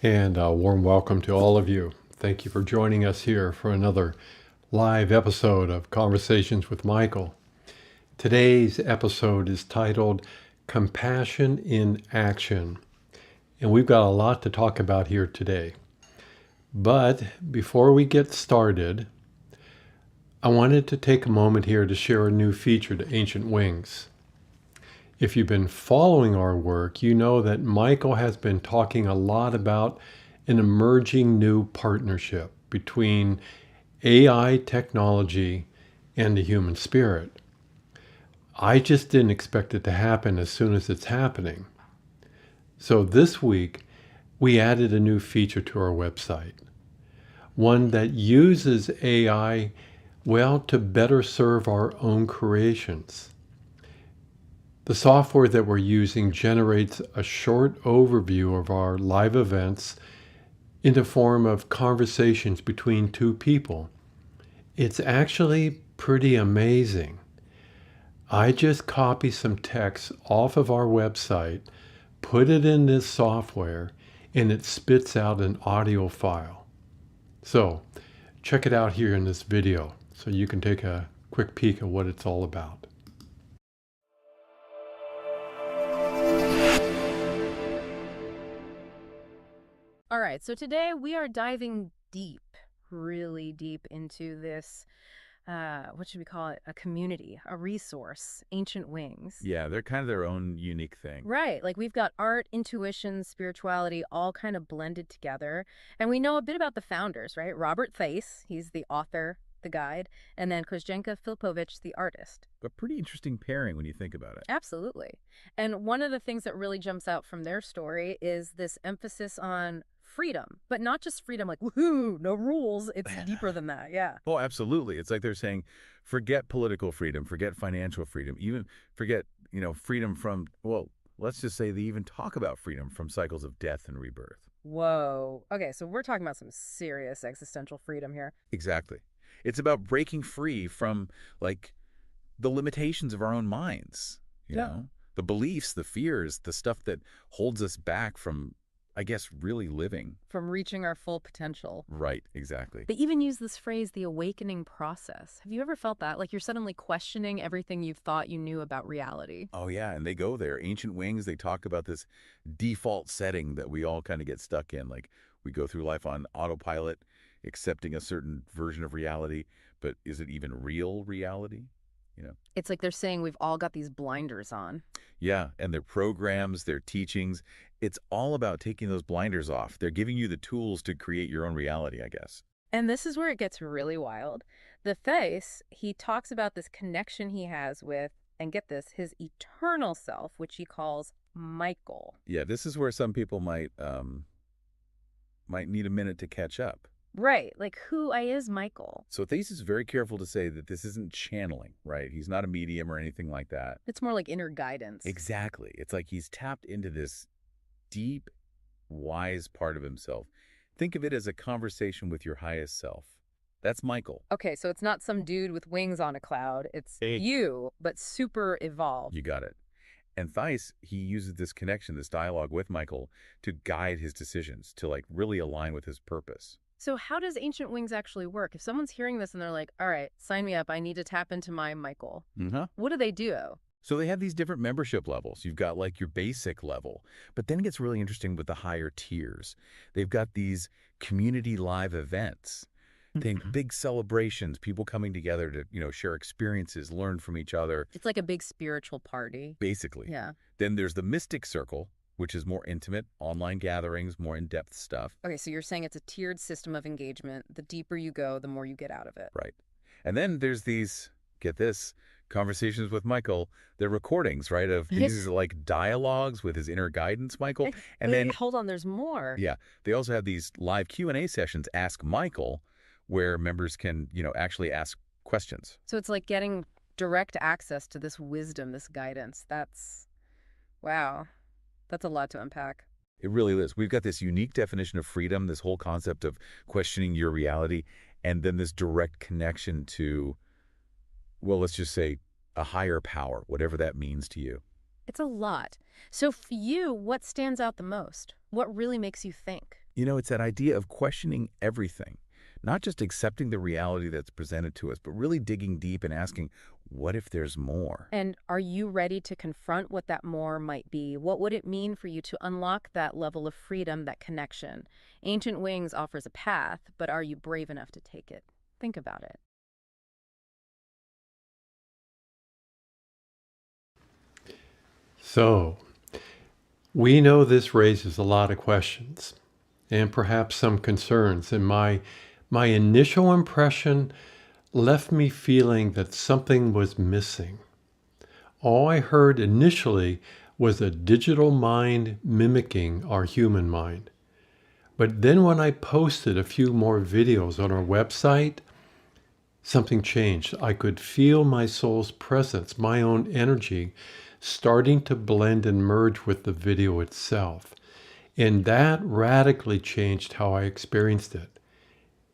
And a warm welcome to all of you. Thank you for joining us here for another live episode of Conversations with Michael. Today's episode is titled Compassion in Action. And we've got a lot to talk about here today. But before we get started, I wanted to take a moment here to share a new feature to Ancient Wings. If you've been following our work, you know that Michael has been talking a lot about an emerging new partnership between AI technology and the human spirit. I just didn't expect it to happen as soon as it's happening. So this week, we added a new feature to our website, one that uses AI, well, to better serve our own creations. The software that we're using generates a short overview of our live events in the form of conversations between two people. It's actually pretty amazing. I just copy some text off of our website, put it in this software, and it spits out an audio file. So check it out here in this video so you can take a quick peek at what it's all about. All right, so today we are diving deep, really deep into this, what should we call it? A community, a resource, Ancient Wings. Yeah, they're kind of their own unique thing. Right, like we've got art, intuition, spirituality, all kind of blended together. And we know a bit about the founders, right? Robert Theiss, he's the author, the guide, and then Kozhenka Filipovich, the artist. A pretty interesting pairing when you think about it. Absolutely. And one of the things that really jumps out from their story is this emphasis on freedom, but not just freedom like, woohoo, no rules. It's deeper than that. Yeah. Oh, absolutely. It's like they're saying, forget political freedom, forget financial freedom, even forget, freedom from, well, let's just say they even talk about freedom from cycles of death and rebirth. Whoa. Okay, so we're talking about some serious existential freedom here. Exactly. It's about breaking free from, like, the limitations of our own minds, Yeah. the beliefs, the fears, the stuff that holds us back from, I guess, really living. From reaching our full potential. Right, exactly. They even use this phrase, the awakening process. Have you ever felt that? Like you're suddenly questioning everything you've thought you knew about reality. Oh, yeah, and they go there. Ancient Wings, they talk about this default setting that we all kind of get stuck in. Like, we go through life on autopilot, accepting a certain version of reality, but is it even real reality? It's like they're saying we've all got these blinders on. Yeah, and their programs, their teachings, it's all about taking those blinders off. They're giving you the tools to create your own reality, I guess. And this is where it gets really wild. The face, he talks about this connection he has with, and get this, his eternal self, which he calls Michael. Yeah, this is where some people might need a minute to catch up. Right, like who I is Michael. So Thesis is very careful to say that this isn't channeling, right? He's not a medium or anything like that. It's more like inner guidance. Exactly. It's like he's tapped into this deep, wise part of himself. Think of it as a conversation with your highest self. That's Michael. Okay, so it's not some dude with wings on a cloud. It's you, but super evolved. You got it. And Theiss, he uses this connection, this dialogue with Michael to guide his decisions, to like really align with his purpose. So how does Ancient Wings actually work? If someone's hearing this and they're like, all right, sign me up. I need to tap into my Michael. What do they do? So they have these different membership levels. You've got like your basic level, but then it gets really interesting with the higher tiers. They've got these community live events. Think big celebrations, people coming together to, share experiences, learn from each other. It's like a big spiritual party. Basically. Yeah. Then there's the Mystic Circle, which is more intimate, online gatherings, more in-depth stuff. Okay, so you're saying it's a tiered system of engagement. The deeper you go, the more you get out of it. Right. And then there's these, get this, conversations with Michael. They're recordings, right, of these like dialogues with his inner guidance, Michael. And then, hold on, there's more. yeah, they also have these live Q&A sessions, Ask Michael, where members can, actually ask questions. So it's like getting direct access to this wisdom, this guidance. Wow. That's a lot to unpack. It really is. We've got this unique definition of freedom, this whole concept of questioning your reality, and then this direct connection to, well, let's just say a higher power, whatever that means to you. It's a lot. So for you, what stands out the most? What really makes you think? It's that idea of questioning everything, not just accepting the reality that's presented to us, but really digging deep and asking, what if there's more? And are you ready to confront what that more might be? What would it mean for you to unlock that level of freedom, that connection? Ancient Wings offers a path, but are you brave enough to take it? Think about it. So, we know this raises a lot of questions and perhaps some concerns. And my initial impression left me feeling that something was missing. All I heard initially was a digital mind mimicking our human mind. But then when I posted a few more videos on our website, something changed. I could feel my soul's presence, my own energy, starting to blend and merge with the video itself. And that radically changed how I experienced it.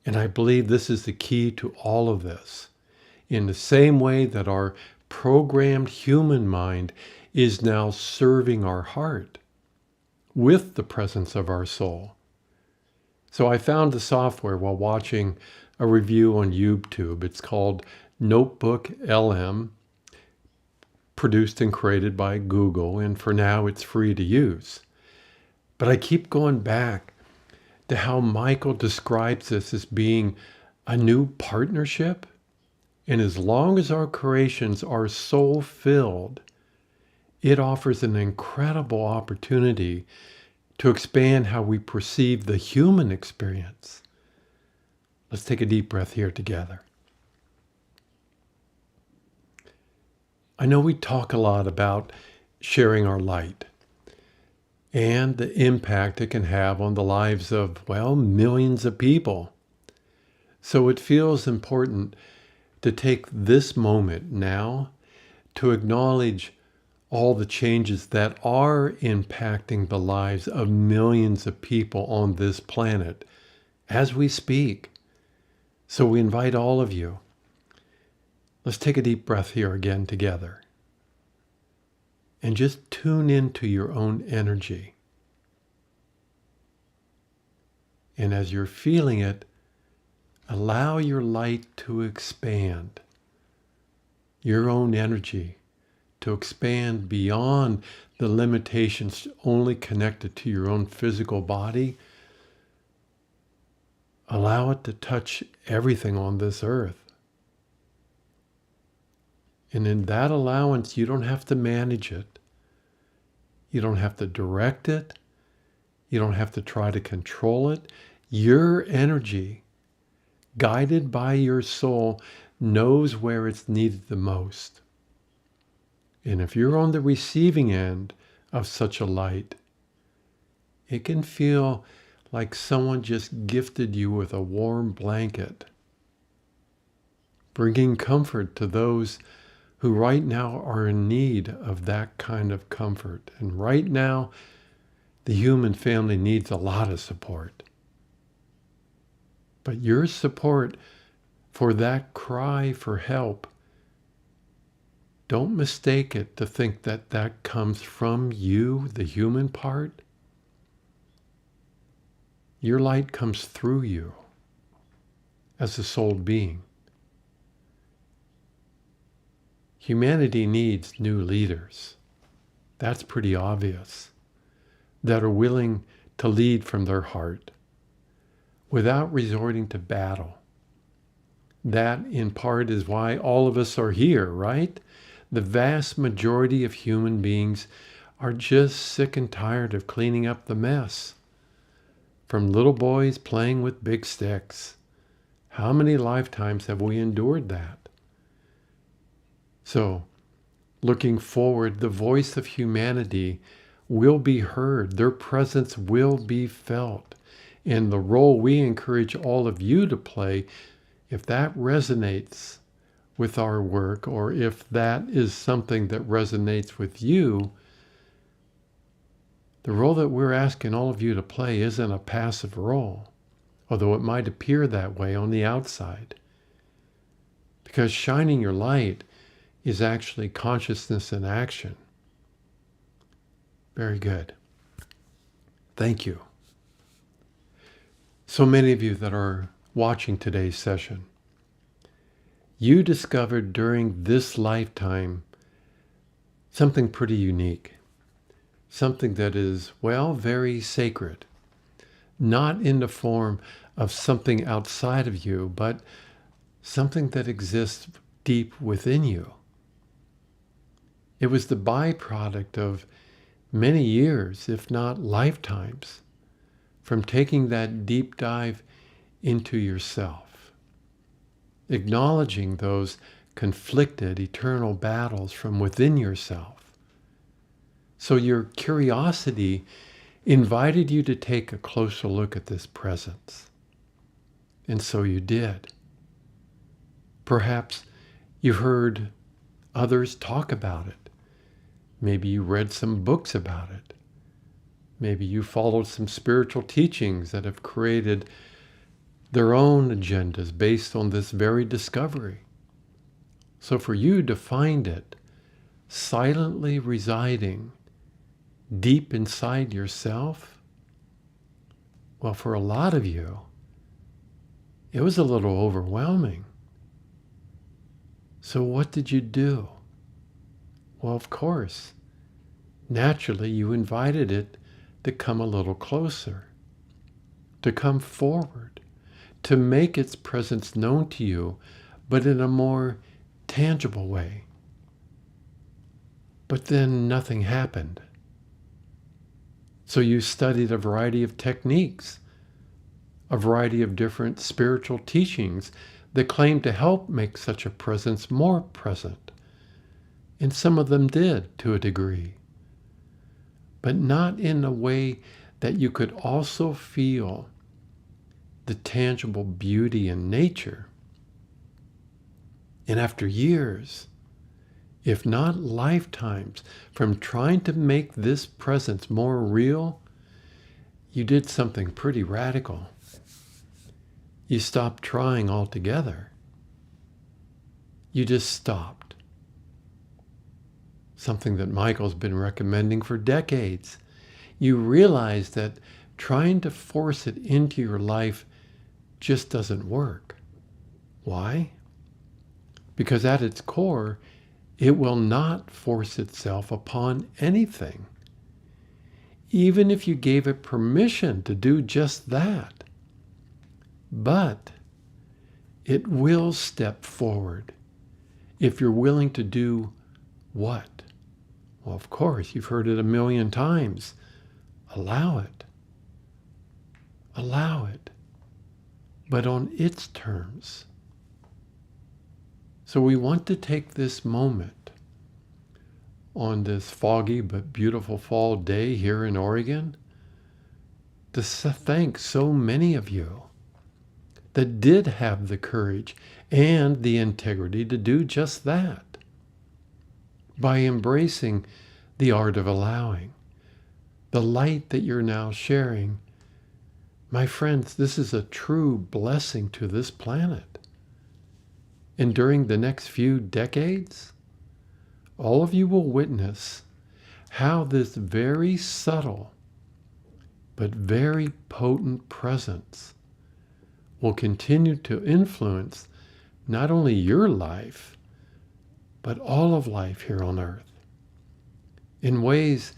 And I believe this is the key to all of this. In the same way that our programmed human mind is now serving our heart with the presence of our soul. So I found the software while watching a review on YouTube. It's called Notebook LM, produced and created by Google, and for now it's free to use. But I keep going back to how Michael describes this as being a new partnership. And as long as our creations are soul-filled, it offers an incredible opportunity to expand how we perceive the human experience. Let's take a deep breath here together. I know we talk a lot about sharing our light and the impact it can have on the lives of, well, millions of people. So it feels important to take this moment now to acknowledge all the changes that are impacting the lives of millions of people on this planet as we speak. So we invite all of you. Let's take a deep breath here again together. And just tune into your own energy. And as you're feeling it, allow your light to expand. Your own energy to expand beyond the limitations only connected to your own physical body. Allow it to touch everything on this earth. And in that allowance, you don't have to manage it. You don't have to direct it. You don't have to try to control it. Your energy, guided by your soul, knows where it's needed the most. And if you're on the receiving end of such a light, it can feel like someone just gifted you with a warm blanket, bringing comfort to those who right now are in need of that kind of comfort. And right now, the human family needs a lot of support. But your support for that cry for help, don't mistake it to think that that comes from you, the human part. Your light comes through you as a soul being. Humanity needs new leaders. That's pretty obvious. That are willing to lead from their heart without resorting to battle. That, in part, is why all of us are here, right? The vast majority of human beings are just sick and tired of cleaning up the mess. From little boys playing with big sticks. How many lifetimes have we endured that? So, looking forward, the voice of humanity will be heard. Their presence will be felt. And the role we encourage all of you to play, if that resonates with our work, or if that is something that resonates with you, the role that we're asking all of you to play isn't a passive role, although it might appear that way on the outside. Because shining your light is actually consciousness in action. Very good. Thank you. So many of you that are watching today's session, you discovered during this lifetime something pretty unique, something that is, well, very sacred, not in the form of something outside of you, but something that exists deep within you. It was the byproduct of many years, if not lifetimes, from taking that deep dive into yourself, acknowledging those conflicted eternal battles from within yourself. So your curiosity invited you to take a closer look at this presence. And so you did. Perhaps you heard others talk about it. Maybe you read some books about it. Maybe you followed some spiritual teachings that have created their own agendas based on this very discovery. So for you to find it silently residing deep inside yourself, well, for a lot of you, it was a little overwhelming. So what did you do? Well, of course, naturally you invited it to come a little closer, to come forward, to make its presence known to you, but in a more tangible way. But then nothing happened. So you studied a variety of techniques, a variety of different spiritual teachings that claim to help make such a presence more present. And some of them did to a degree, but not in a way that you could also feel the tangible beauty in nature. And after years, if not lifetimes, from trying to make this presence more real, you did something pretty radical. You stopped trying altogether. You just stopped. Something that Michael's been recommending for decades. You realize that trying to force it into your life just doesn't work. Why? Because at its core, it will not force itself upon anything, even if you gave it permission to do just that. But it will step forward if you're willing to do what? Well, of course, you've heard it a million times. Allow it. Allow it. But on its terms. So we want to take this moment on this foggy but beautiful fall day here in Oregon to thank so many of you that did have the courage and the integrity to do just that by embracing the art of allowing, the light that you're now sharing. My friends, this is a true blessing to this planet. And during the next few decades, all of you will witness how this very subtle but very potent presence will continue to influence not only your life, but all of life here on earth in ways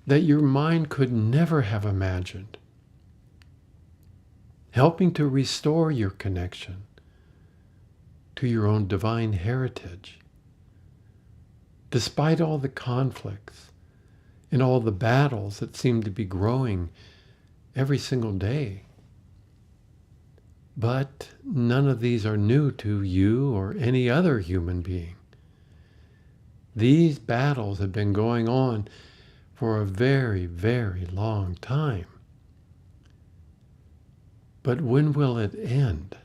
that your mind could never have imagined, helping to restore your connection to your own divine heritage. Despite all the conflicts and all the battles that seem to be growing every single day. But none of these are new to you or any other human being. These battles have been going on for a very, very long time. But when will it end?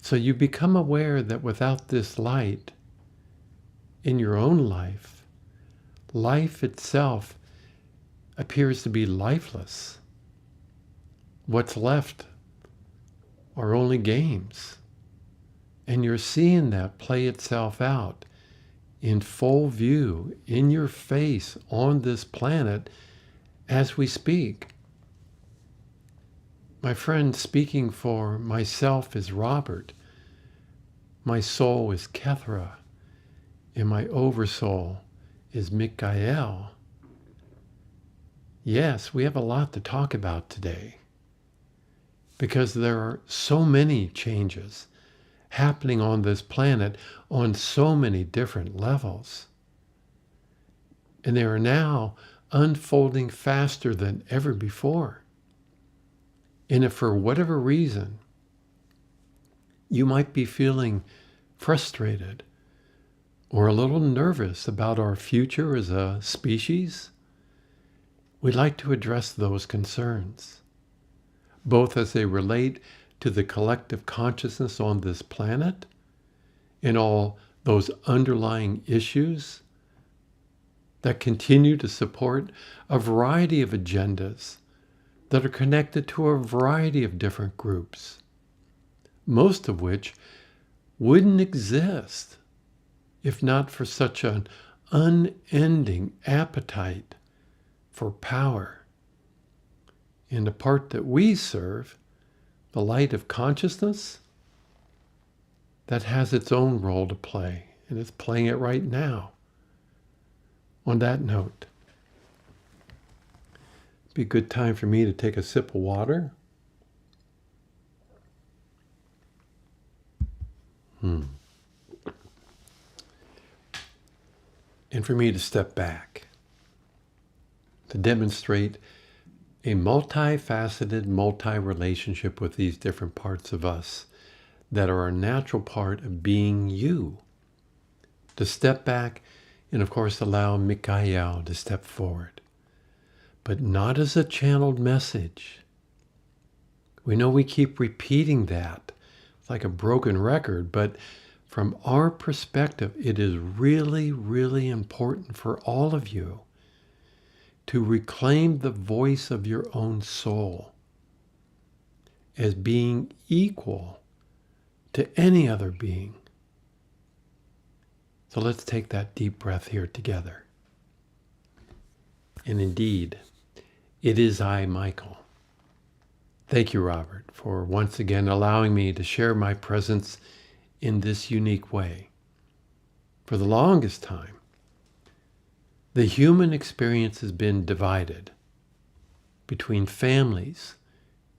So you become aware that without this light in your own life, life itself appears to be lifeless. What's left are only games. And you're seeing that play itself out in full view, in your face, on this planet as we speak. My friend, speaking for myself is Robert. My soul is Kethra, and my oversoul is Mikael. Yes, we have a lot to talk about today because there are so many changes happening on this planet on so many different levels. And they are now unfolding faster than ever before. And if for whatever reason you might be feeling frustrated or a little nervous about our future as a species, we'd like to address those concerns, both as they relate to the collective consciousness on this planet and all those underlying issues that continue to support a variety of agendas that are connected to a variety of different groups, most of which wouldn't exist if not for such an unending appetite for power. And the part that we serve, the light of consciousness, that has its own role to play, and it's playing it right now. On that note, it'd be a good time for me to take a sip of water. And for me to step back, to demonstrate a multifaceted, multi-relationship with these different parts of us that are a natural part of being you. To step back and, of course, allow Mikael to step forward, but not as a channeled message. We know we keep repeating that. It's like a broken record, but from our perspective, it is really, really important for all of you to reclaim the voice of your own soul as being equal to any other being. So let's take that deep breath here together. And indeed, it is I, Michael. Thank you, Robert, for once again allowing me to share my presence in this unique way. For the longest time, the human experience has been divided between families,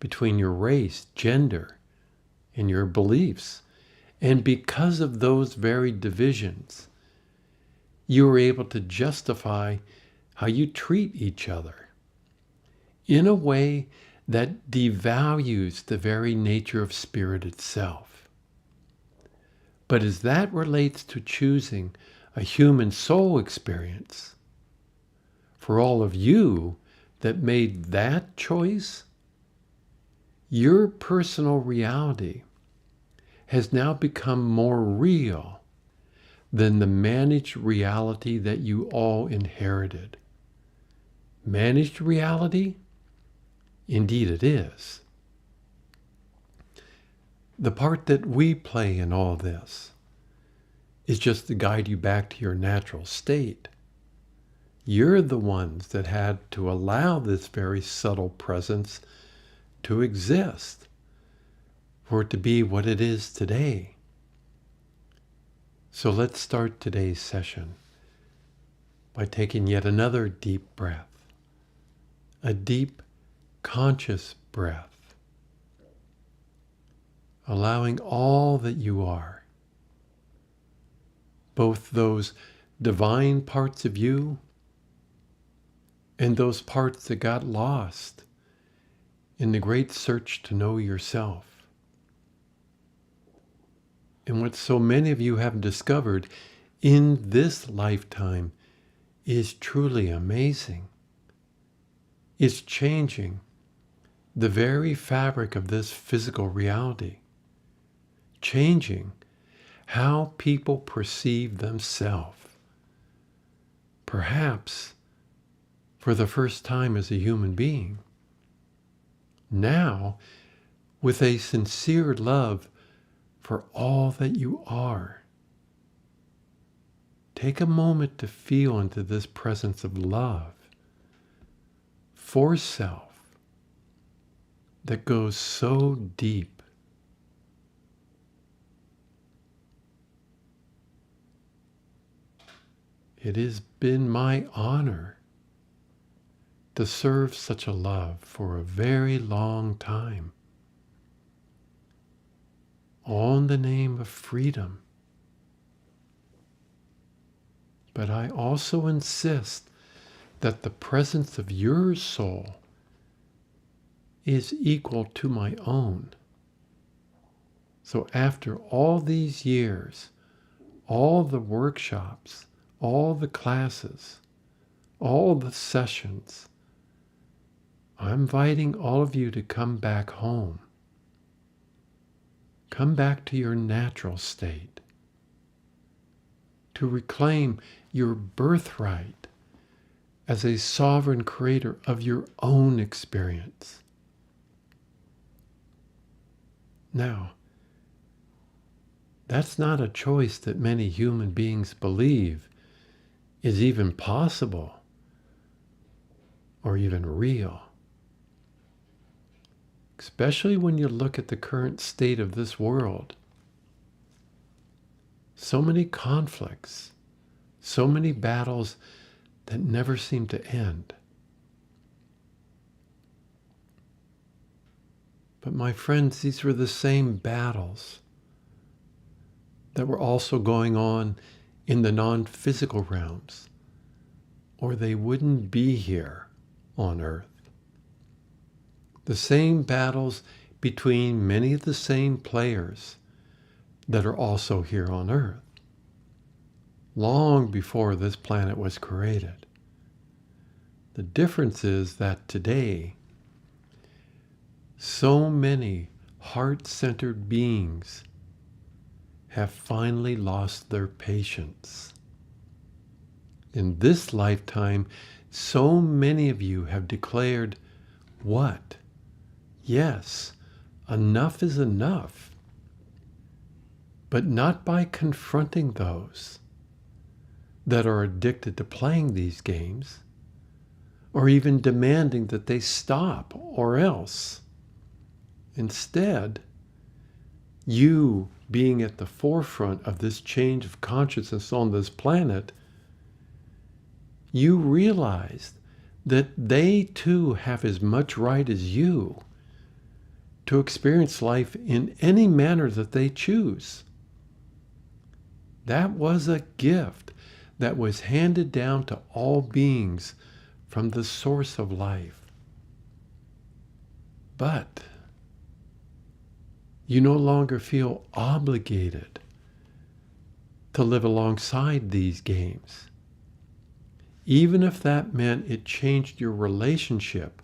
between your race, gender, and your beliefs. And because of those very divisions, you were able to justify how you treat each other in a way that devalues the very nature of spirit itself. But as that relates to choosing a human soul experience, for all of you that made that choice, your personal reality has now become more real than the managed reality that you all inherited. Managed reality? Indeed it is. The part that we play in all this is just to guide you back to your natural state. You're the ones that had to allow this very subtle presence to exist, for it to be what it is today. So let's start today's session by taking yet another deep breath, a deep, conscious breath, allowing all that you are, both those divine parts of you and those parts that got lost in the great search to know yourself. And what so many of you have discovered in this lifetime is truly amazing. It's changing the very fabric of this physical reality, changing how people perceive themselves, perhaps for the first time as a human being. Now, with a sincere love for all that you are. Take a moment to feel into this presence of love for self, that goes so deep. It has been my honor to serve such a love for a very long time, all in the name of freedom. But I also insist that the presence of your soul is equal to my own. So after all these years, all the workshops, all the classes, all the sessions, I'm inviting all of you to come back home. Come back to your natural state, to reclaim your birthright as a sovereign creator of your own experience. Now, that's not a choice that many human beings believe is even possible or even real. Especially when you look at the current state of this world. So many conflicts, so many battles that never seem to end. But my friends, these were the same battles that were also going on in the non-physical realms, or they wouldn't be here on Earth. The same battles between many of the same players that are also here on Earth, long before this planet was created. The difference is that today, so many heart-centered beings have finally lost their patience. In this lifetime, so many of you have declared, what? Yes, enough is enough. But not by confronting those that are addicted to playing these games, or even demanding that they stop or else. Instead, you being at the forefront of this change of consciousness on this planet, you realized that they too have as much right as you to experience life in any manner that they choose. That was a gift that was handed down to all beings from the source of life. But you no longer feel obligated to live alongside these games, even if that meant it changed your relationship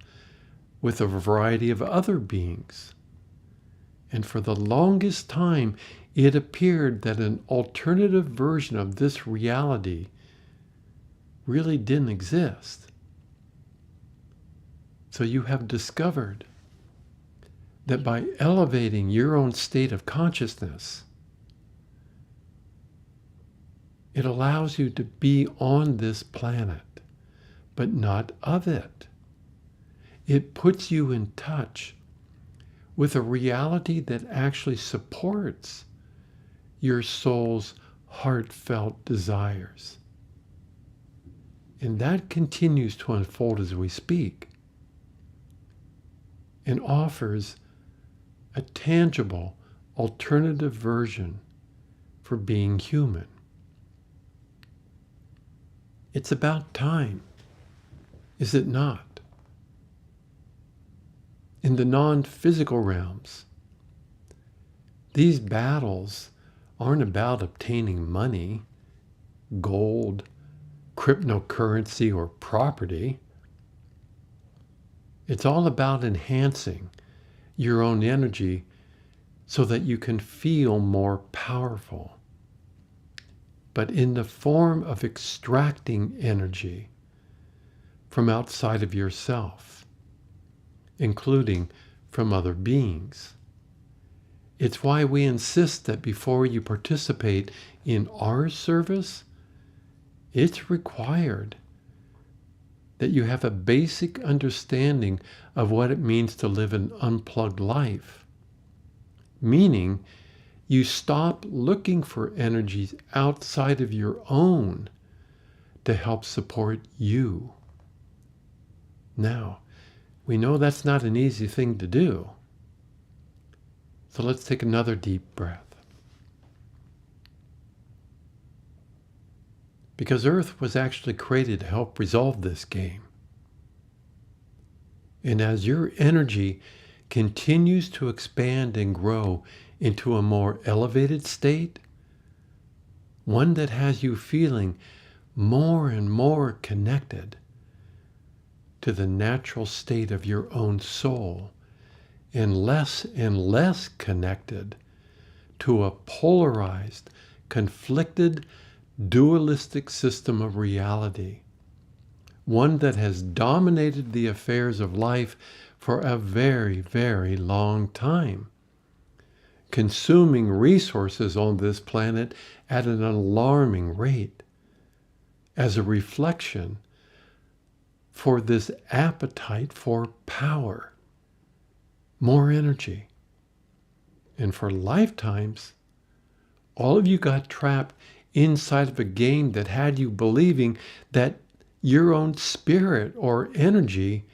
with a variety of other beings. And for the longest time, it appeared that an alternative version of this reality really didn't exist. So you have discovered that by elevating your own state of consciousness, it allows you to be on this planet, but not of it. It puts you in touch with a reality that actually supports your soul's heartfelt desires. And that continues to unfold as we speak, and offers a tangible alternative version for being human. It's about time, is it not? In the non-physical realms, these battles aren't about obtaining money, gold, cryptocurrency, or property. It's all about enhancing your own energy so that you can feel more powerful, but in the form of extracting energy from outside of yourself, including from other beings. It's why we insist that before you participate in our service, it's required that you have a basic understanding of what it means to live an unplugged life. Meaning, you stop looking for energies outside of your own to help support you. Now, we know that's not an easy thing to do. So let's take another deep breath. Because Earth was actually created to help resolve this game. And as your energy continues to expand and grow into a more elevated state, one that has you feeling more and more connected to the natural state of your own soul, and less connected to a polarized, conflicted, dualistic system of reality, one that has dominated the affairs of life for a very, very long time, consuming resources on this planet at an alarming rate as a reflection for this appetite for power, more energy. And for lifetimes, all of you got trapped inside of a game that had you believing that your own spirit or energy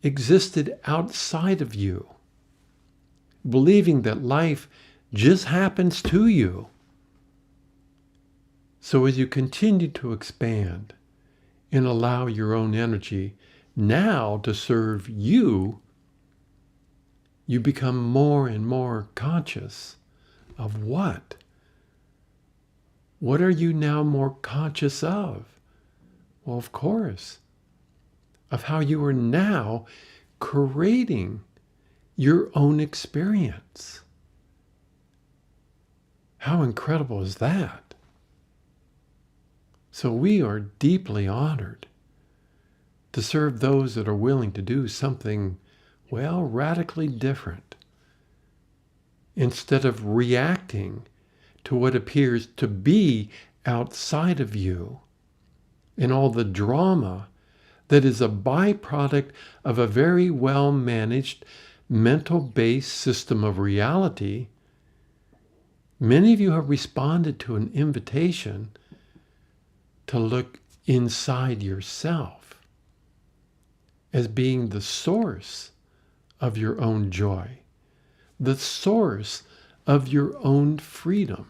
existed outside of you, believing that life just happens to you. So as you continue to expand and allow your own energy now to serve you, you become more and more conscious of what? What are you now more conscious of? Well, of course, of how you are now creating your own experience. How incredible is that? So we are deeply honored to serve those that are willing to do something, well, radically different. Instead of reacting to what appears to be outside of you and all the drama that is a byproduct of a very well-managed mental-based system of reality, many of you have responded to an invitation to look inside yourself as being the source of your own joy, the source of your own freedom.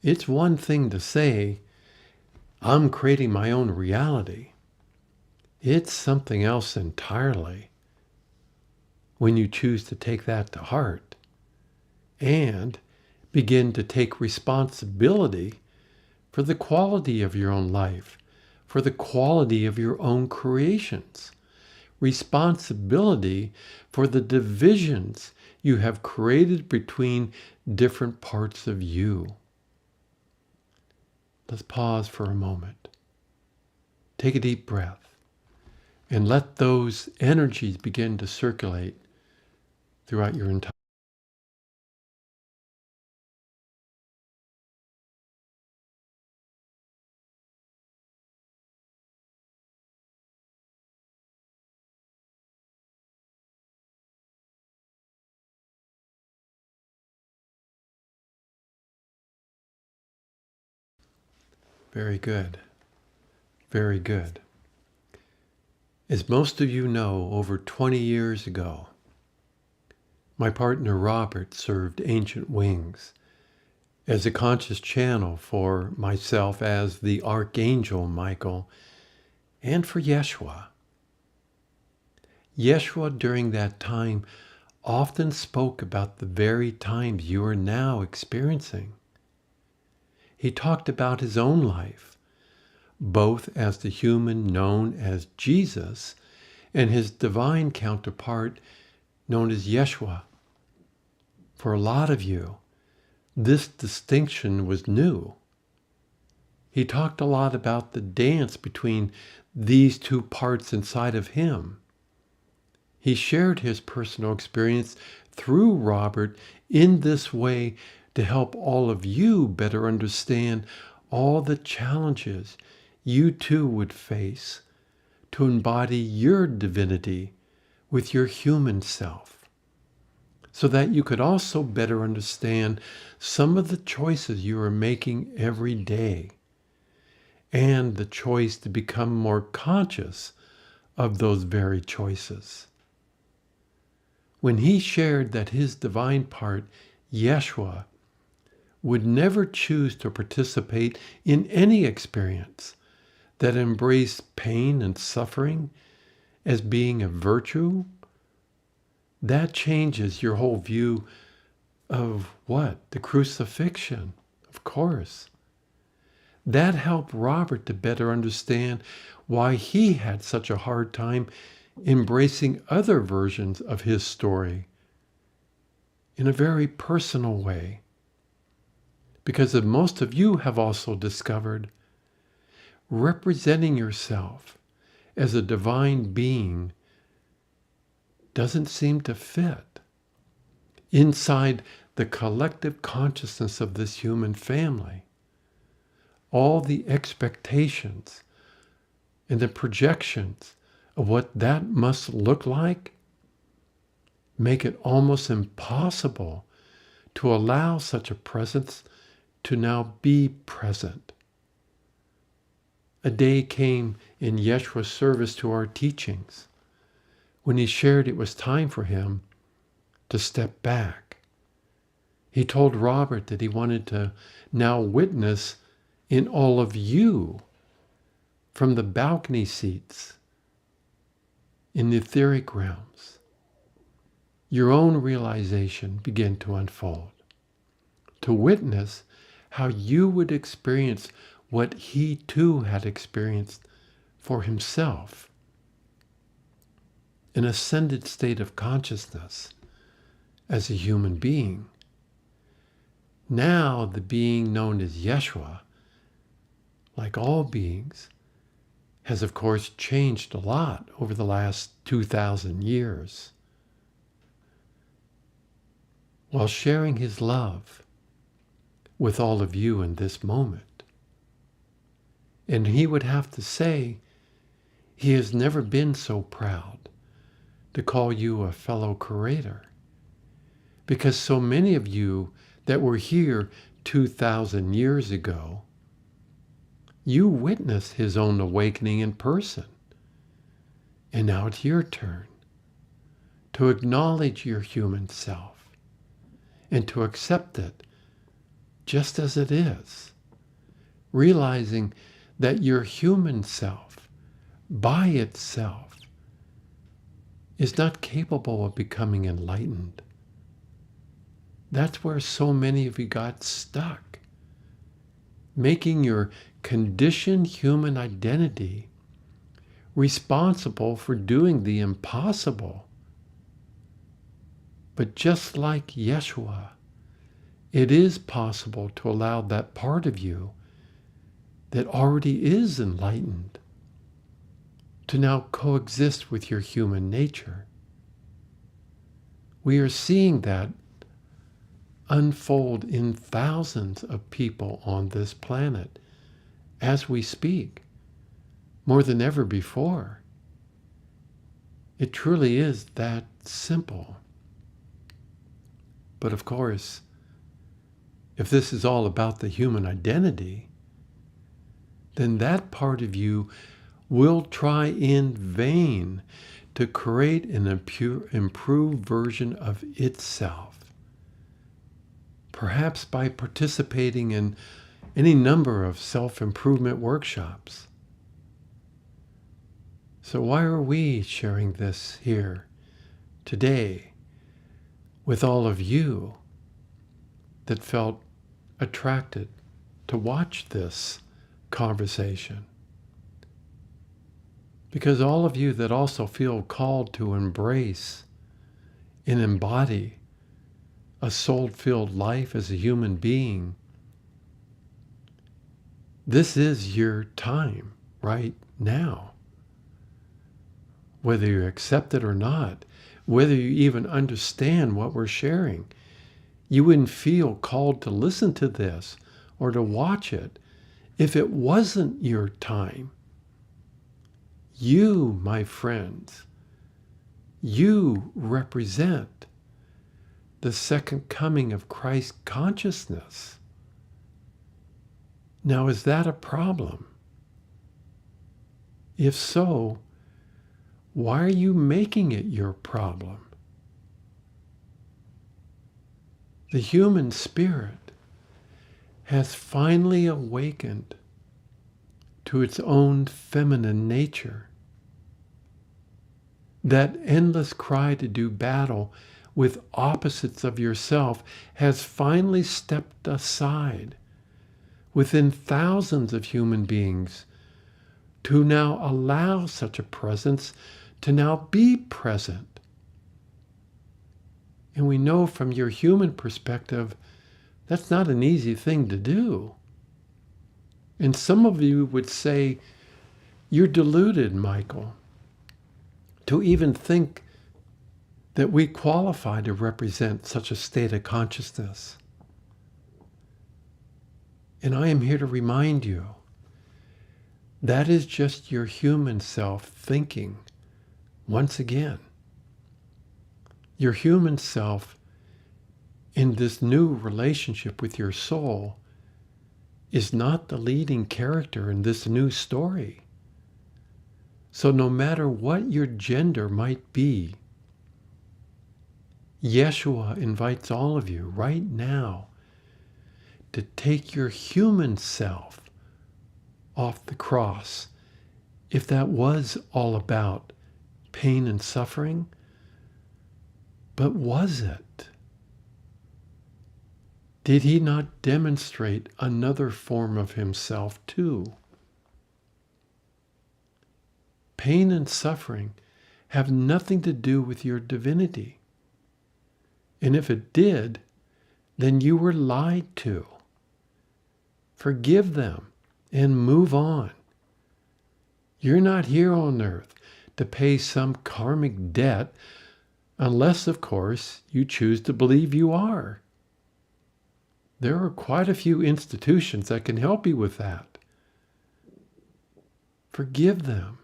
It's one thing to say, I'm creating my own reality. It's something else entirely when you choose to take that to heart and begin to take responsibility for the quality of your own life, for the quality of your own creations, responsibility for the divisions you have created between different parts of you. Let's pause for a moment. Take a deep breath and let those energies begin to circulate throughout your entire. Very good. Very good. As most of you know, over 20 years ago, my partner Robert served Ancient Wings as a conscious channel for myself as the Archangel Michael and for Yeshua. Yeshua during that time often spoke about the very times you are now experiencing. He talked about his own life, both as the human known as Jesus and his divine counterpart known as Yeshua. For a lot of you, this distinction was new. He talked a lot about the dance between these two parts inside of him. He shared his personal experience through Robert in this way to help all of you better understand all the challenges you too would face to embody your divinity with your human self, so that you could also better understand some of the choices you are making every day, and the choice to become more conscious of those very choices. When he shared that his divine part, Yeshua, would never choose to participate in any experience that embraced pain and suffering as being a virtue, that changes your whole view of what? The crucifixion, of course. That helped Robert to better understand why he had such a hard time embracing other versions of his story in a very personal way. Because as most of you have also discovered, representing yourself as a divine being doesn't seem to fit inside the collective consciousness of this human family. All the expectations and the projections of what that must look like make it almost impossible to allow such a presence to now be present. A day came in Yeshua's service to our teachings when he shared it was time for him to step back. He told Robert that he wanted to now witness in all of you from the balcony seats in the etheric realms. Your own realization began to unfold, to witness how you would experience what he too had experienced for himself. An ascended state of consciousness as a human being. Now the being known as Yeshua, like all beings, has of course changed a lot over the last 2,000 years. While sharing his love with all of you in this moment. And he would have to say, he has never been so proud to call you a fellow creator, because so many of you that were here 2,000 years ago, you witnessed his own awakening in person. And now it's your turn to acknowledge your human self and to accept it just as it is, realizing that your human self, by itself, is not capable of becoming enlightened. That's where so many of you got stuck, making your conditioned human identity responsible for doing the impossible. But just like Yeshua, it is possible to allow that part of you that already is enlightened to now coexist with your human nature. We are seeing that unfold in thousands of people on this planet as we speak, more than ever before. It truly is that simple. But of course, if this is all about the human identity, then that part of you will try in vain to create an improved version of itself. Perhaps by participating in any number of self-improvement workshops. So why are we sharing this here today with all of you that felt attracted to watch this conversation? Because all of you that also feel called to embrace and embody a soul-filled life as a human being, this is your time right now. Whether you accept it or not, whether you even understand what we're sharing, you wouldn't feel called to listen to this or to watch it If it wasn't your time, you, my friends, you represent the second coming of Christ consciousness. Now, is that a problem? If so, why are you making it your problem? The human spirit has finally awakened to its own feminine nature. That endless cry to do battle with opposites of yourself has finally stepped aside within thousands of human beings to now allow such a presence to now be present. And we know from your human perspective, that's not an easy thing to do. And some of you would say, you're deluded, Michael, to even think that we qualify to represent such a state of consciousness. And I am here to remind you, that is just your human self thinking once again. Your human self in this new relationship with your soul is not the leading character in this new story. So no matter what your gender might be, Yeshua invites all of you right now to take your human self off the cross. If that was all about pain and suffering, but was it? Did he not demonstrate another form of himself too? Pain and suffering have nothing to do with your divinity. And if it did, then you were lied to. Forgive them and move on. You're not here on earth to pay some karmic debt, unless, of course, you choose to believe you are. There are quite a few institutions that can help you with that. Forgive them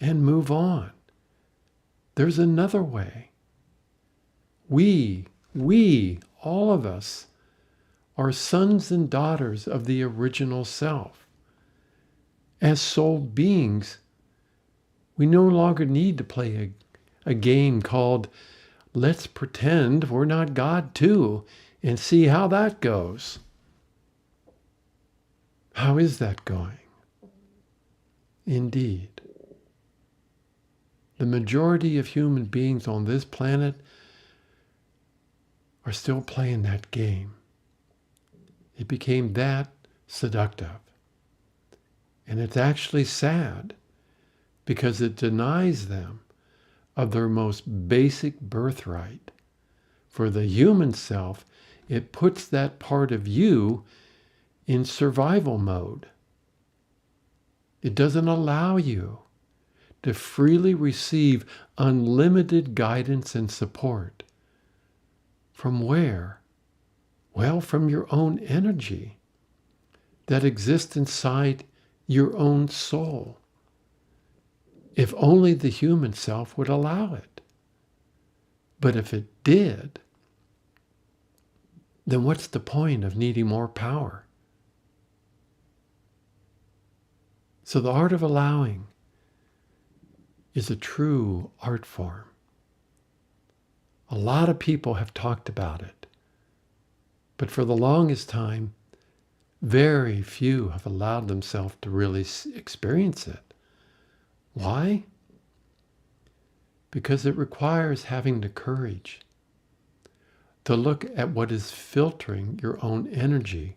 and move on. There's another way. We, all of us, are sons and daughters of the original self. As soul beings, we no longer need to play a game called let's pretend we're not God too and see how that goes. How is that going? Indeed. The majority of human beings on this planet are still playing that game. It became that seductive. And it's actually sad because it denies them of their most basic birthright. For the human self, it puts that part of you in survival mode. It doesn't allow you to freely receive unlimited guidance and support. From where? Well, from your own energy that exists inside your own soul. If only the human self would allow it. But if it did, then what's the point of needing more power? So the art of allowing is a true art form. A lot of people have talked about it, but for the longest time, very few have allowed themselves to really experience it. Why? Because it requires having the courage to look at what is filtering your own energy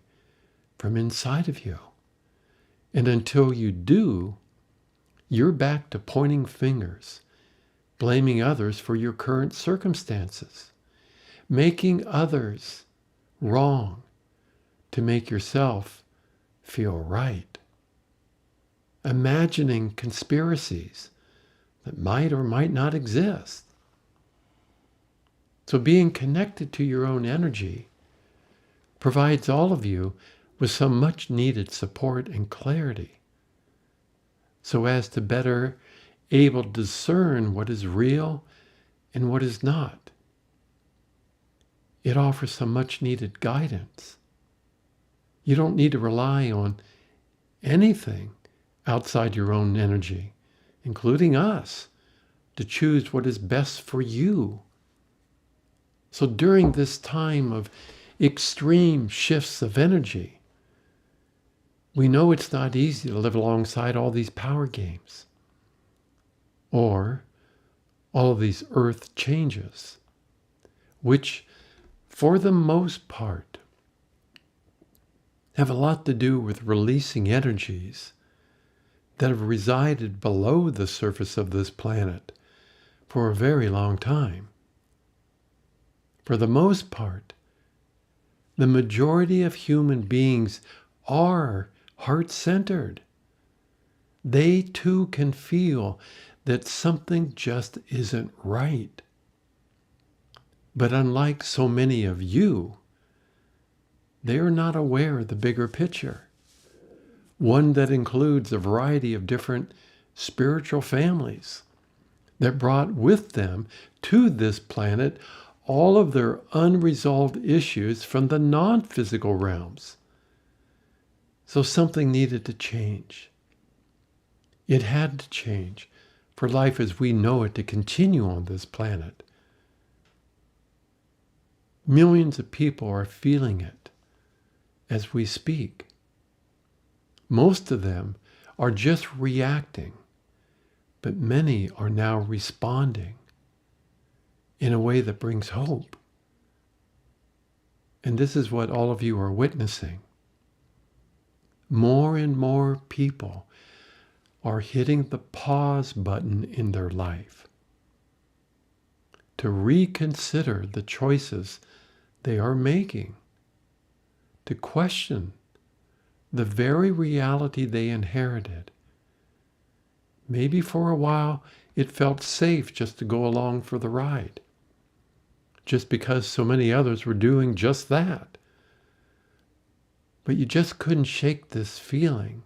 from inside of you. And until you do, you're back to pointing fingers, blaming others for your current circumstances, making others wrong to make yourself feel right, imagining conspiracies that might or might not exist. So being connected to your own energy provides all of you with some much needed support and clarity, so as to better able to discern what is real and what is not. It offers some much needed guidance. You don't need to rely on anything outside your own energy, including us, to choose what is best for you. So during this time of extreme shifts of energy, we know it's not easy to live alongside all these power games or all of these earth changes, which for the most part have a lot to do with releasing energies that have resided below the surface of this planet for a very long time. For the most part, the majority of human beings are heart-centered. They too can feel that something just isn't right. But unlike so many of you, they are not aware of the bigger picture, one that includes a variety of different spiritual families that brought with them to this planet all of their unresolved issues from the non-physical realms. So something needed to change. It had to change for life as we know it to continue on this planet. Millions of people are feeling it as we speak. Most of them are just reacting, but many are now responding in a way that brings hope. And this is what all of you are witnessing. More and more people are hitting the pause button in their life to reconsider the choices they are making, to question the very reality they inherited. Maybe for a while it felt safe just to go along for the ride, just because so many others were doing just that. But you just couldn't shake this feeling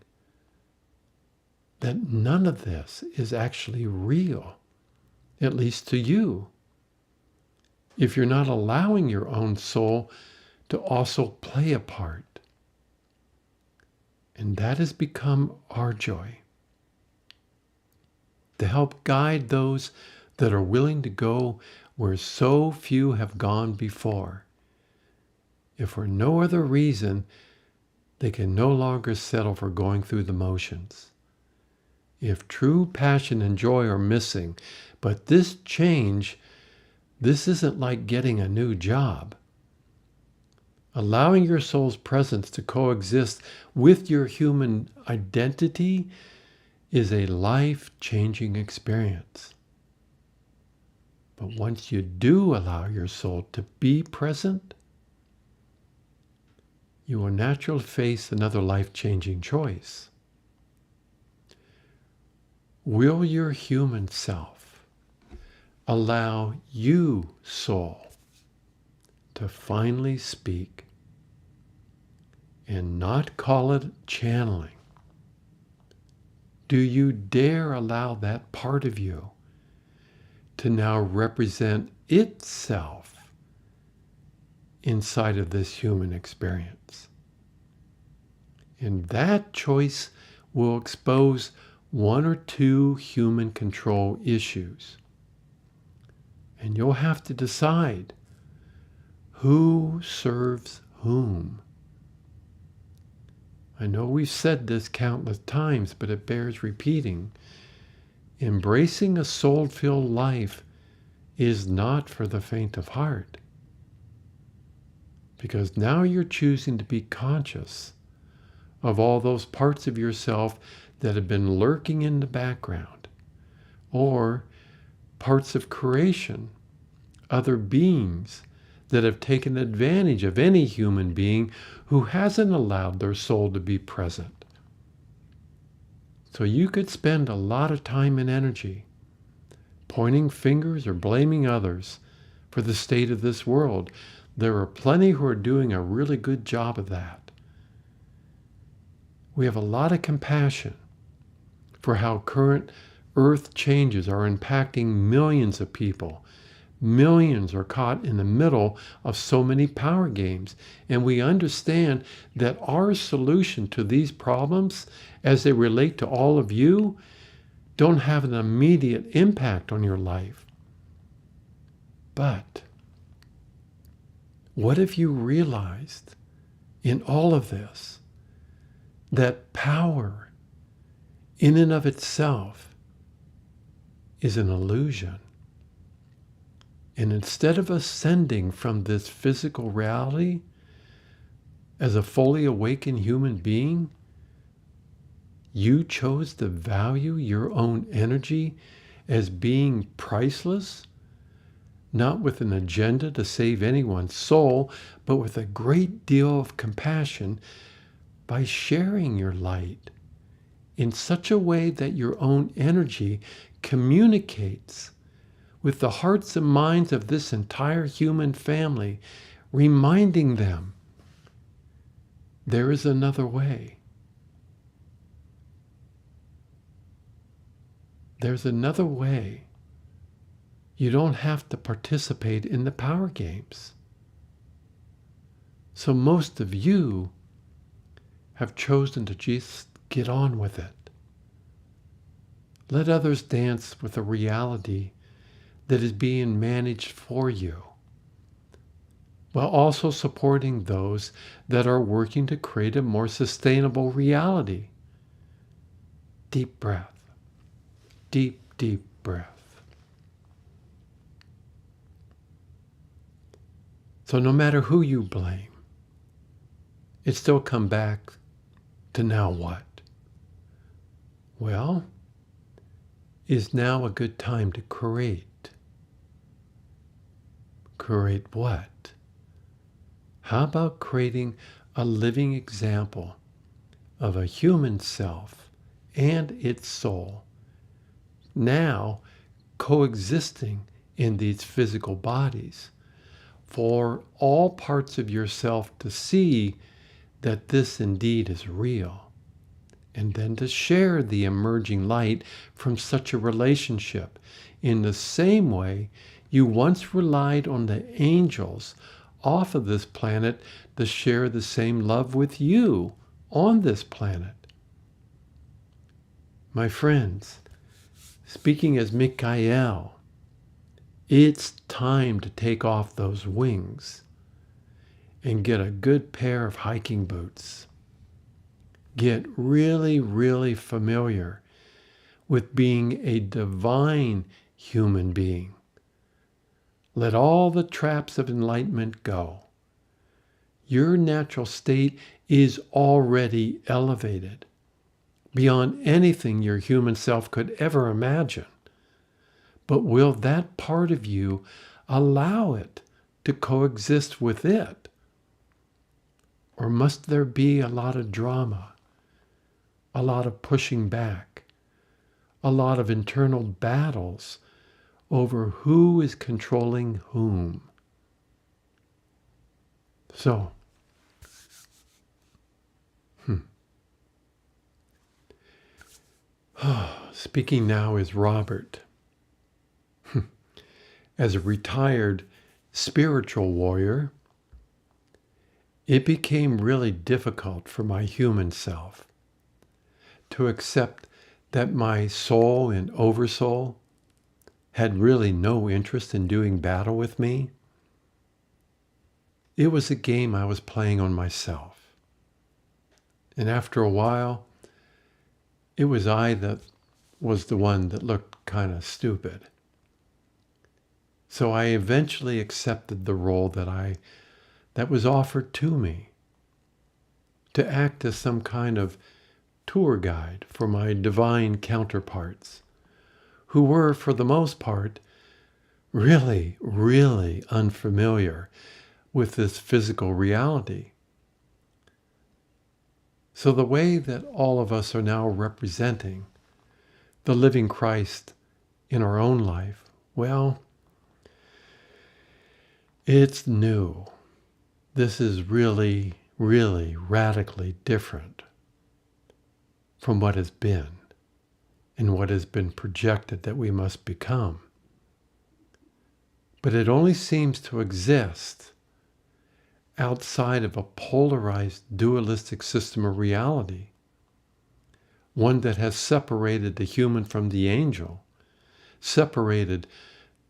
that none of this is actually real, at least to you, if you're not allowing your own soul to also play a part. And that has become our joy, to help guide those that are willing to go where so few have gone before, if for no other reason they can no longer settle for going through the motions. If true passion and joy are missing, but this change, this isn't like getting a new job. Allowing your soul's presence to coexist with your human identity is a life-changing experience. But once you do allow your soul to be present, you will naturally face another life-changing choice. Will your human self allow you, soul, to finally speak and not call it channeling? Do you dare allow that part of you to now represent itself inside of this human experience? And that choice will expose one or two human control issues. And you'll have to decide who serves whom. I know we've said this countless times, but it bears repeating. Embracing a soul-filled life is not for the faint of heart. Because now you're choosing to be conscious of all those parts of yourself that have been lurking in the background, or parts of creation, other beings that have taken advantage of any human being who hasn't allowed their soul to be present. So you could spend a lot of time and energy pointing fingers or blaming others for the state of this world. There are plenty who are doing a really good job of that. We have a lot of compassion for how current earth changes are impacting millions of people. Millions are caught in the middle of so many power games, and we understand that our solution to these problems, as they relate to all of you, don't have an immediate impact on your life. But what if you realized in all of this that power in and of itself is an illusion? And instead of ascending from this physical reality as a fully awakened human being, you chose to value your own energy as being priceless, not with an agenda to save anyone's soul, but with a great deal of compassion by sharing your light in such a way that your own energy communicates with the hearts and minds of this entire human family, reminding them there is another way. There's another way. You don't have to participate in the power games. So most of you have chosen to just get on with it. Let others dance with a reality that is being managed for you, while also supporting those that are working to create a more sustainable reality. Deep breath. Deep, deep breath. So no matter who you blame, it still comes back to now what? Well, is now a good time to create? Create what? How about creating a living example of a human self and its soul now coexisting in these physical bodies, for all parts of yourself to see that this indeed is real, and then to share the emerging light from such a relationship in the same way you once relied on the angels off of this planet to share the same love with you on this planet. My friends, speaking as Michael, it's time to take off those wings and get a good pair of hiking boots. Get really, really familiar with being a divine human being. Let all the traps of enlightenment go. Your natural state is already elevated beyond anything your human self could ever imagine. But will that part of you allow it to coexist with it? Or must there be a lot of drama, a lot of pushing back, a lot of internal battles over who is controlling whom? So, speaking now is Robert. As a retired spiritual warrior, it became really difficult for my human self to accept that my soul and oversoul had really no interest in doing battle with me. It was a game I was playing on myself. And after a while, it was I that was the one that looked kind of stupid. So I eventually accepted the role that was offered to me, to act as some kind of tour guide for my divine counterparts, who were, for the most part, really, really unfamiliar with this physical reality. So the way that all of us are now representing the living Christ in our own life, well, it's new. This is really, really radically different. from what has been and what has been projected that we must become. But it only seems to exist outside of a polarized dualistic system of reality, one that has separated the human from the angel, separated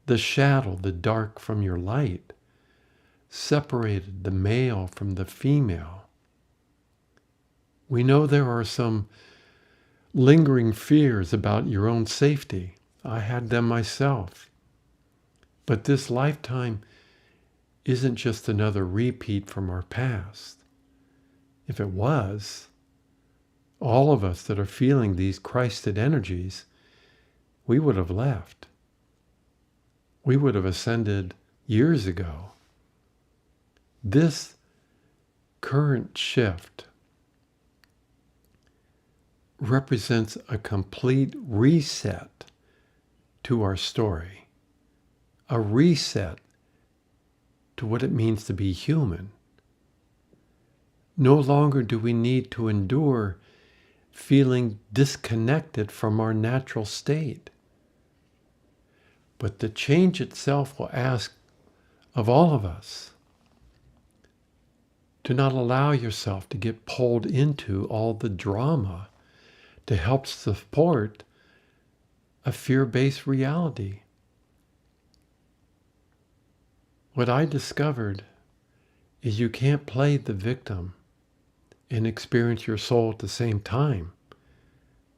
the shadow, the dark from your light, separated the male from the female. We know there are some lingering fears about your own safety. I had them myself. But this lifetime isn't just another repeat from our past. If it was, all of us that are feeling these Christed energies, we would have left. We would have ascended years ago. This current shift represents a complete reset to our story, a reset to what it means to be human. No longer do we need to endure feeling disconnected from our natural state. But the change itself will ask of all of us to not allow yourself to get pulled into all the drama to help support a fear-based reality. What I discovered is you can't play the victim and experience your soul at the same time.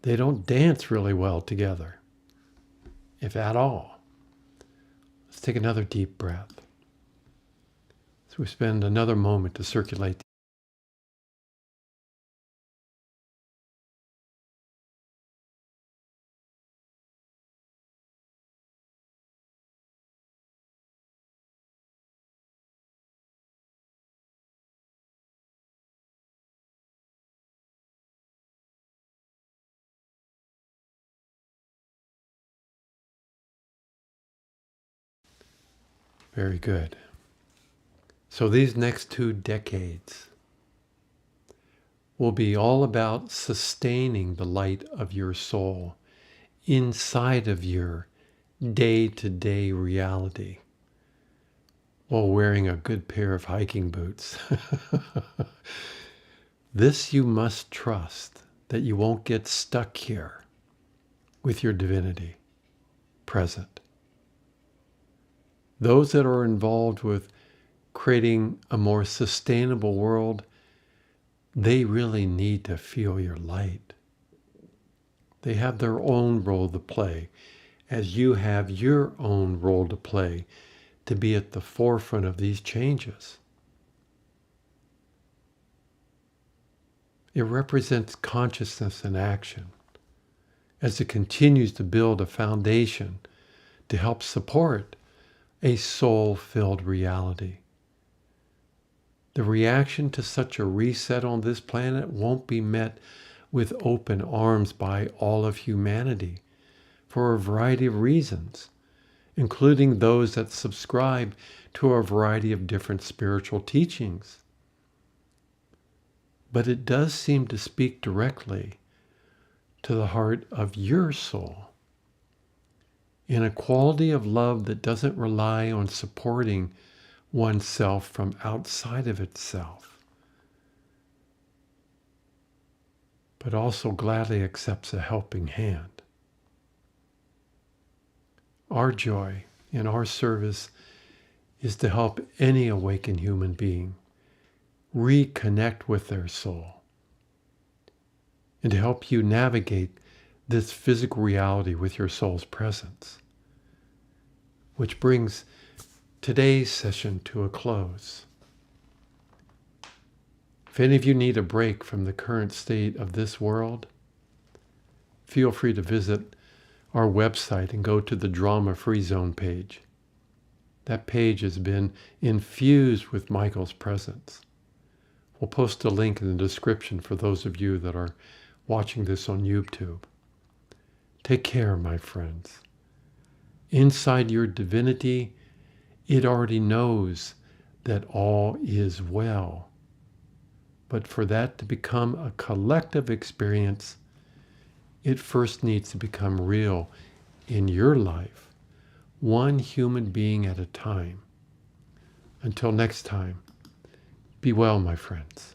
They don't dance really well together, if at all. Let's take another deep breath. So we spend another moment to circulate. Very good. So these next 2 decades will be all about sustaining the light of your soul inside of your day-to-day reality while wearing a good pair of hiking boots. This you must trust, that you won't get stuck here with your divinity present. Those that are involved with creating a more sustainable world, they really need to feel your light. They have their own role to play, as you have your own role to play to be at the forefront of these changes. It represents consciousness in action as it continues to build a foundation to help support a soul-filled reality. The reaction to such a reset on this planet won't be met with open arms by all of humanity for a variety of reasons, including those that subscribe to a variety of different spiritual teachings. But it does seem to speak directly to the heart of your soul, in a quality of love that doesn't rely on supporting oneself from outside of itself, but also gladly accepts a helping hand. Our joy in our service is to help any awakened human being reconnect with their soul and to help you navigate this physical reality with your soul's presence. Which brings today's session to a close. If any of you need a break from the current state of this world, feel free to visit our website and go to the Drama Free Zone page. That page has been infused with Michael's presence. We'll post a link in the description for those of you that are watching this on YouTube. Take care, my friends. Inside your divinity, it already knows that all is well. But for that to become a collective experience, it first needs to become real in your life, one human being at a time. Until next time, be well, my friends.